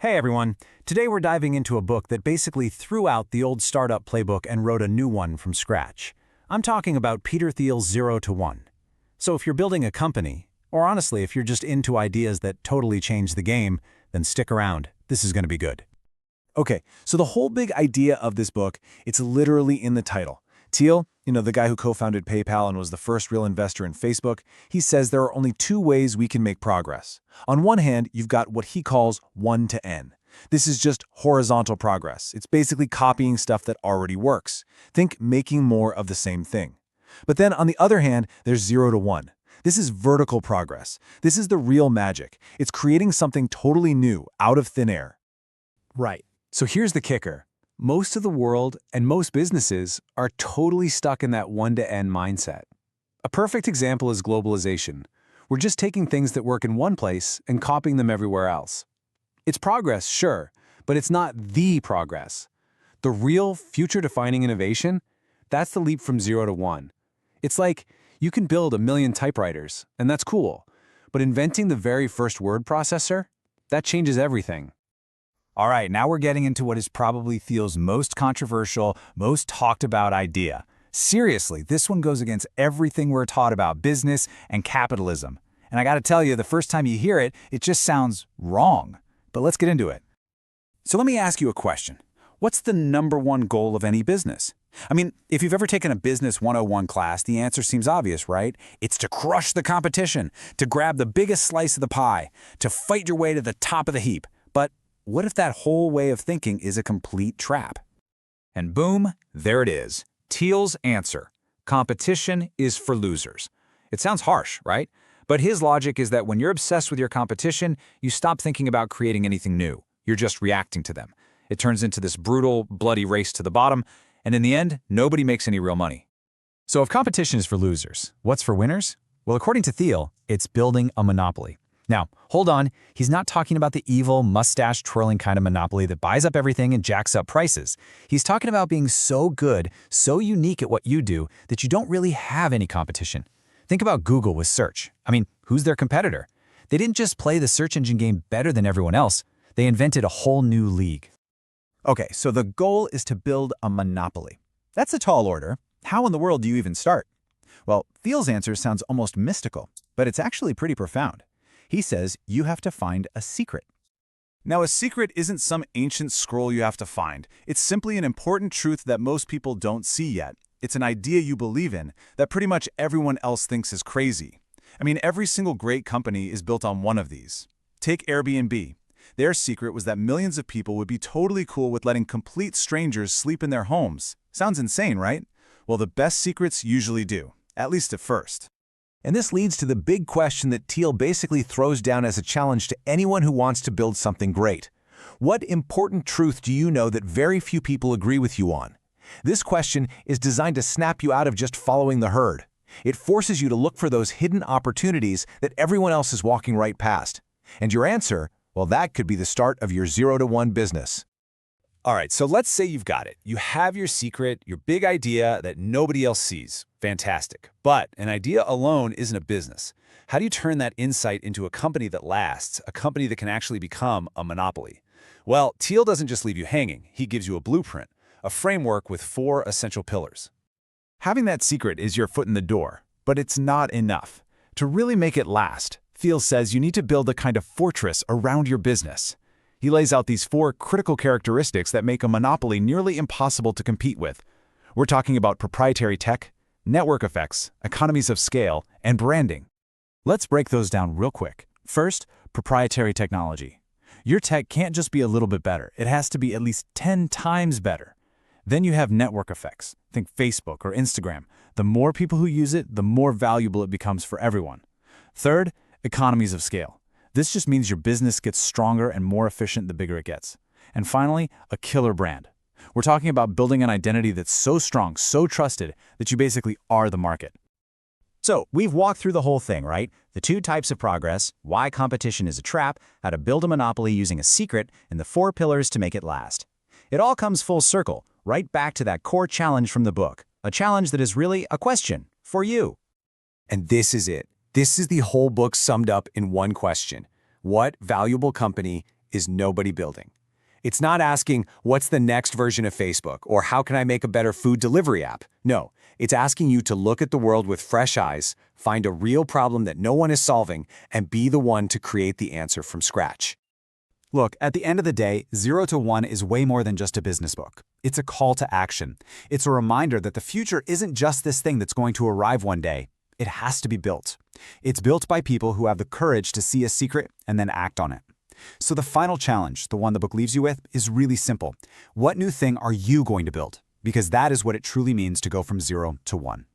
Hey everyone, today we're diving into a book that basically threw out the old startup playbook and wrote a new one from scratch. I'm talking about Peter Thiel's 0 to 1. So if you're building a company, or honestly if you're just into ideas that totally change the game, then stick around, this is going to be good. Okay, so the whole big idea of this book, it's literally in the title. Thiel, the guy who co-founded PayPal and was the first real investor in Facebook, he says there are only two ways we can make progress. On one hand, you've got what he calls 1 to N. This is just horizontal progress. It's basically copying stuff that already works. Think making more of the same thing. But then on the other hand, there's 0 to 1. This is vertical progress. This is the real magic. It's creating something totally new, out of thin air. Right. So here's the kicker. Most of the world and most businesses are totally stuck in that 1 to N mindset. A perfect example is globalization. We're just taking things that work in one place and copying them everywhere else. It's progress, sure, but it's not the progress. The real future-defining innovation, that's the leap from 0 to 1. It's like you can build 1 million typewriters, and that's cool, but inventing the very first word processor, that changes everything. All right, now we're getting into what is probably Thiel's most controversial, most talked about idea. Seriously, this one goes against everything we're taught about business and capitalism. And I gotta tell you, the first time you hear it, it just sounds wrong. But let's get into it. So let me ask you a question. What's the #1 goal of any business? I mean, if you've ever taken a Business 101 class, the answer seems obvious, right? It's to crush the competition, to grab the biggest slice of the pie, to fight your way to the top of the heap. But what if that whole way of thinking is a complete trap? And boom, there it is. Thiel's answer. Competition is for losers. It sounds harsh, right? But his logic is that when you're obsessed with your competition, you stop thinking about creating anything new. You're just reacting to them. It turns into this brutal, bloody race to the bottom, and in the end, nobody makes any real money. So if competition is for losers, what's for winners? Well, according to Thiel, it's building a monopoly. Now, hold on, he's not talking about the evil, mustache-twirling kind of monopoly that buys up everything and jacks up prices. He's talking about being so good, so unique at what you do, that you don't really have any competition. Think about Google with search. I mean, who's their competitor? They didn't just play the search engine game better than everyone else, they invented a whole new league. Okay, so the goal is to build a monopoly. That's a tall order. How in the world do you even start? Well, Thiel's answer sounds almost mystical, but it's actually pretty profound. He says you have to find a secret. Now, a secret isn't some ancient scroll you have to find. It's simply an important truth that most people don't see yet. It's an idea you believe in that pretty much everyone else thinks is crazy. I mean, every single great company is built on one of these. Take Airbnb. Their secret was that millions of people would be totally cool with letting complete strangers sleep in their homes. Sounds insane, right? Well, the best secrets usually do, at least at first. And this leads to the big question that Thiel basically throws down as a challenge to anyone who wants to build something great. What important truth do you know that very few people agree with you on? This question is designed to snap you out of just following the herd. It forces you to look for those hidden opportunities that everyone else is walking right past. And your answer, well, that could be the start of your 0 to 1 business. All right, so let's say you've got it. You have your secret, your big idea that nobody else sees. Fantastic. But an idea alone isn't a business. How do you turn that insight into a company that lasts, a company that can actually become a monopoly? Well, Thiel doesn't just leave you hanging. He gives you a blueprint, a framework with 4 essential pillars. Having that secret is your foot in the door, but it's not enough. To really make it last, Thiel says you need to build a kind of fortress around your business. He lays out these 4 critical characteristics that make a monopoly nearly impossible to compete with. We're talking about proprietary tech, network effects, economies of scale, and branding. Let's break those down real quick. First, proprietary technology. Your tech can't just be a little bit better. It has to be at least 10 times better. Then you have network effects. Think Facebook or Instagram. The more people who use it, the more valuable it becomes for everyone. Third, economies of scale. This just means your business gets stronger and more efficient the bigger it gets. And finally, a killer brand. We're talking about building an identity that's so strong, so trusted, that you basically are the market. So, we've walked through the whole thing, right? The 2 types of progress, why competition is a trap, how to build a monopoly using a secret, and the 4 pillars to make it last. It all comes full circle, right back to that core challenge from the book. A challenge that is really a question for you. And this is it. This is the whole book summed up in one question. What valuable company is nobody building. It's not asking, what's the next version of Facebook, or how can I make a better food delivery app? No, it's asking you to look at the world with fresh eyes, find a real problem that no one is solving, and be the one to create the answer from scratch. Look, at the end of the day, 0 to 1 is way more than just a business book. It's a call to action. It's a reminder that the future isn't just this thing that's going to arrive one day. It has to be built. It's built by people who have the courage to see a secret and then act on it. So the final challenge, the one the book leaves you with, is really simple. What new thing are you going to build? Because that is what it truly means to go from 0 to 1.